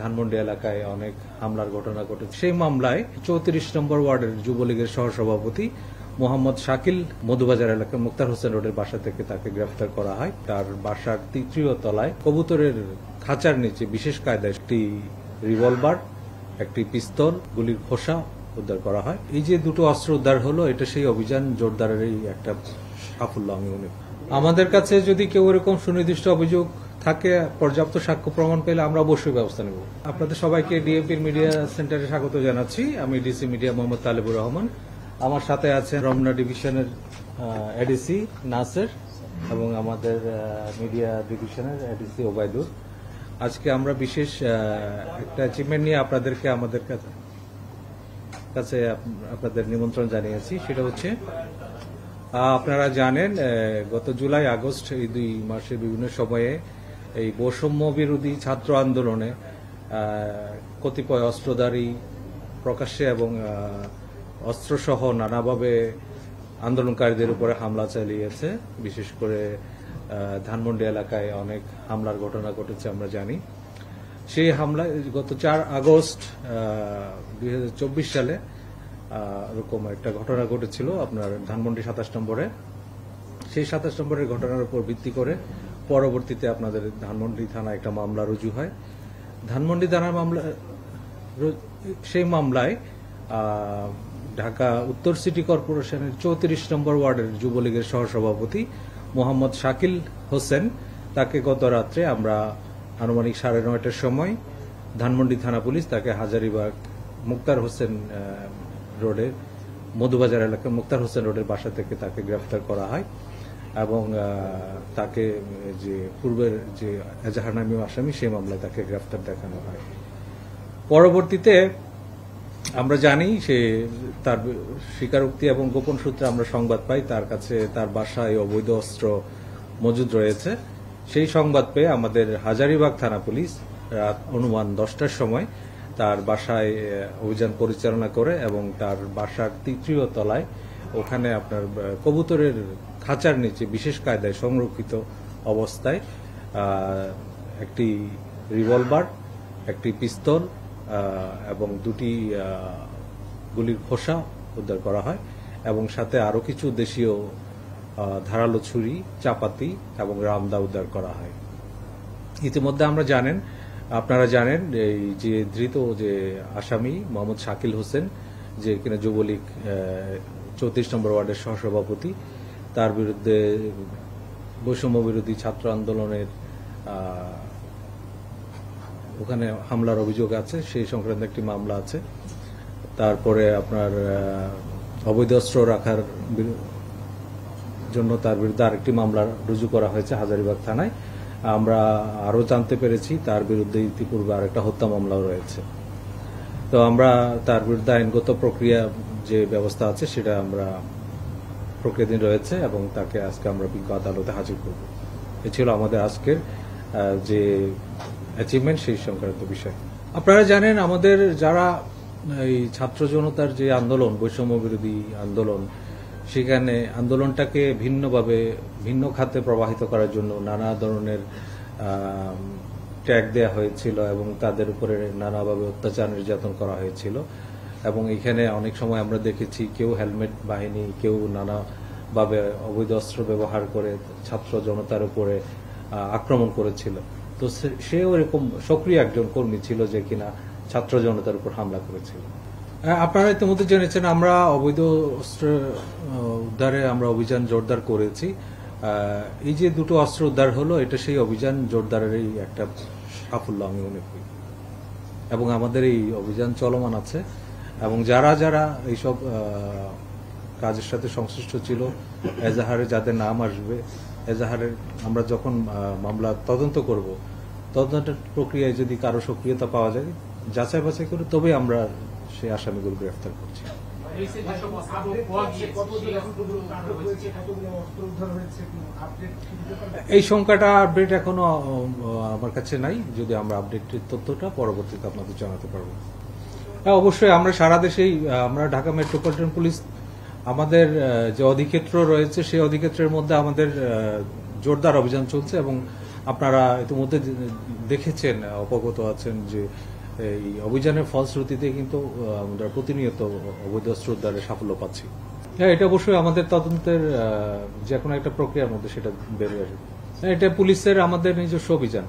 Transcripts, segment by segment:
ধানমন্ডি এলাকায় অনেক হামলার ঘটনা ঘটেছে। সেই মামলায় 34 নম্বর ওয়ার্ডের যুবলীগের সহসভাপতি মোহাম্মদ শাকিল মধুবাজার এলাকার মুক্তার হোসেন রোডের বাসা থেকে তাকে গ্রেফতার করা হয়। তার বাসার ৩য় তলায় কবুতরের খাঁচার নিচে বিশেষ কায়দায় একটি রিভলভার, একটি পিস্তল, গুলির খোসা উদ্ধার করা হয়। এই যে দুটো অস্ত্র উদ্ধার হলো, এটা সেই অভিযান জোরদারেরই একটা সাফল্য আমি মনে করি। আমাদের কাছে যদি কেউ এরকম সুনির্দিষ্ট অভিযোগ থাকে, পর্যাপ্ত সাক্ষ্য প্রমাণ পেলে আমরা অবশ্যই ব্যবস্থা নেব। আপনাদের সবাইকে ডিএমপির মিডিয়া সেন্টারে স্বাগত জানাচ্ছি। আমি ডিসি মিডিয়া মোহাম্মদ তালেবুর রহমান। আমার সাথে আছেন রমনা ডিভিশনের এডিসি নাসের এবং আমাদের মিডিয়া ডিভিশনের এডিসি ওবায়দুর। আজকে আমরা বিশেষ একটা অ্যাচিভমেন্ট নিয়ে আমাদের কাছে আপনাদের নিমন্ত্রণ জানিয়েছি। সেটা হচ্ছে, আপনারা জানেন গত জুলাই আগস্ট এই 2 মাসের বিভিন্ন সময়ে এই বৈষম্য বিরোধী ছাত্র আন্দোলনে কতিপয় অস্ত্রধারী প্রকাশ্যে এবং অস্ত্রসহ নানাভাবে আন্দোলনকারীদের উপরে হামলা চালিয়েছে। বিশেষ করে ধানমন্ডি এলাকায় অনেক হামলার ঘটনা ঘটেছে আমরা জানি। সেই হামলায় গত 4 আগস্ট 2024 সালে এরকম একটা ঘটনা ঘটেছিল আপনার ধানমন্ডি 27 নম্বরে। সেই 27 নম্বরের ঘটনার উপর ভিত্তি করে পরবর্তীতে আপনাদের ধানমন্ডি থানায় একটা মামলা রুজু হয়। ধানমন্ডি থানার মামলা, সেই মামলায় ঢাকা উত্তর সিটি কর্পোরেশনের 34 নম্বর ওয়ার্ডের যুবলীগের সহসভাপতি মোহাম্মদ শাকিল হোসেন, তাকে গত রাত্রে আমরা আনুমানিক 9:30টার সময় ধানমন্ডি থানা পুলিশ তাকে হাজারীবাগ মুক্তার হোসেন রোডের মধুবাজার এলাকার মুক্তার হোসেন রোডের বাসা থেকে তাকে গ্রেফতার করা হয় এবং তাকে যে পূর্বের যে এজাহার নামীয় আসামি, সেই মামলায় তাকে গ্রেফতার দেখানো হয়। পরবর্তীতে আমরা জানি সে তার স্বীকারোক্তি এবং গোপন সূত্রে আমরা সংবাদ পাই তার কাছে তার বাসায় অবৈধ অস্ত্র মজুদ রয়েছে। সেই সংবাদ পেয়ে আমাদের হাজারীবাগ থানা পুলিশ রাত অনুমান 10টার সময় তার বাসায় অভিযান পরিচালনা করে এবং তার বাসার 3য় তলায় ওখানে আপনার কবুতরের খাঁচার নিচে বিশেষ কায়দায় সংরক্ষিত অবস্থায় একটি রিভলভার, একটি পিস্তল এবং 2টি গুলির খোসা উদ্ধার করা হয় এবং সাথে আরো কিছু দেশীয় ধারালো ছুরি, চাপাতি এবং রামদা উদ্ধার করা হয়। ইতিমধ্যে আপনারা জানেন এই যে ধৃত যে আসামি মোহাম্মদ শাকিল হোসেন, যে কিনা যুবলীগ 34 নম্বর ওয়ার্ডের সহসভাপতি, তার বিরুদ্ধে বৈষম্য বিরোধী ছাত্র আন্দোলনের ওখানে হামলার অভিযোগ আছে, সেই সংক্রান্ত একটি মামলা আছে। তারপরে আপনার অবৈধ অস্ত্র রাখার জন্য তার বিরুদ্ধে আরেকটি মামলা রুজু করা হয়েছে হাজারীবাগ থানায়। আমরা আরো জানতে পেরেছি তার বিরুদ্ধে ইতিপূর্বে আরেকটা হত্যা মামলাও রয়েছে। তো আমরা তার বিরুদ্ধে আইনগত প্রক্রিয়া যে ব্যবস্থা আছে সেটা আমরা প্রক্রিয়াধীন রয়েছে এবং তাকে আজকে আমরা বিজ্ঞ আদালতে হাজির করব। এ ছিল আমাদের আজকের যে অ্যাচিভমেন্ট, সেই সংক্রান্ত বিষয়। আপনারা জানেন আমাদের যারা এই ছাত্র জনতার যে আন্দোলন, বৈষম্য বিরোধী আন্দোলন, সেখানে আন্দোলনটাকে ভিন্ন খাতে প্রবাহিত করার জন্য নানা ধরনের ট্যাগ দেওয়া হয়েছিল এবং তাদের উপরে নানাভাবে অত্যাচার নির্যাতন করা হয়েছিল এবং এখানে অনেক সময় আমরা দেখেছি কেউ হেলমেট বাহিনী, কেউ নানাভাবে অবৈধ অস্ত্র ব্যবহার করে ছাত্র জনতার উপরে আক্রমণ করেছিল। তো সেও এরকম সক্রিয় একজন কর্মী ছিল যে কিনা ছাত্র জনতার উপর হামলা করেছিল। আপনারা ইতিমধ্যে জেনেছেন আমরা অবৈধ অস্ত্র উদ্ধারে আমরা অভিযান জোরদার করেছি। এই যে দুটো অস্ত্র উদ্ধার হলো, এটা সেই অভিযান জোরদারেরই একটা সাফল্য আমি মনে করি এবং আমাদের এই অভিযান চলমান আছে এবং যারা যারা এইসব কাজের সাথে সংশ্লিষ্ট ছিল, এজাহারে যাদের নাম আসবে, এজাহারের আমরা যখন মামলা তদন্ত করব, তদন্তের প্রক্রিয়ায় যদি কারো সক্রিয়তা পাওয়া যায়, যাচাই বাছাই করে তবে আমরা সেই আসামিগুলো গ্রেফতার করছি। এই সংখ্যাটা আপডেট এখনো আমার কাছে নাই, যদি আমরা আপডেটের তথ্যটা পরবর্তীতে আপনাদের জানাতে পারবো। হ্যাঁ, অবশ্যই আমরা সারা দেশেই আমরা ঢাকা মেট্রোপলিটন পুলিশ আমাদের যে অধিক্ষেত্র রয়েছে সেই অধিক্ষেত্রের মধ্যে আমাদের জোরদার অভিযান চলছে এবং আপনারা ইতিমধ্যে দেখেছেন, অবগত আছেন যে এই অভিযানের ফলশ্রুতিতে কিন্তু আমরা প্রতিনিয়ত অবৈধ অস্ত্র উদ্ধারে সাফল্য পাচ্ছি। হ্যাঁ, এটা অবশ্যই আমাদের তদন্তের যে কোনো একটা প্রক্রিয়ার মধ্যে সেটা বেরিয়ে আসবে। এটা পুলিশের আমাদের নিজস্ব অভিযান।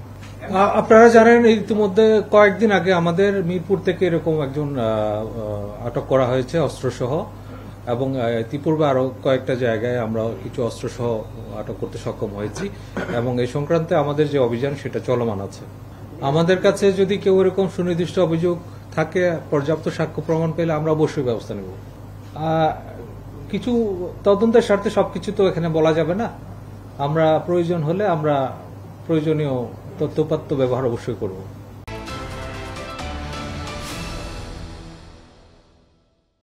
আপনারা জানেন ইতিমধ্যে কয়েকদিন আগে আমাদের মিরপুর থেকে এরকম একজন আটক করা হয়েছে অস্ত্রসহ, এবং ইতিপূর্বে আরো কয়েকটা জায়গায় আমরা কিছু অস্ত্রসহ আটক করতে সক্ষম হয়েছি, এবং এই সংক্রান্তে আমাদের যে অভিযান সেটা চলমান আছে। আমাদের কাছে যদি কেউ এরকম সুনির্দিষ্ট অভিযোগ থাকে, পর্যাপ্ত সাক্ষ্য প্রমাণ পেলে আমরা অবশ্যই ব্যবস্থা নেব। কিছু তদন্তের স্বার্থে সবকিছু তো এখানে বলা যাবে না। আমরা প্রয়োজন হলে আমরা প্রয়োজনীয় তথ্যপাত্র ব্যবহার অবশ্যই করব।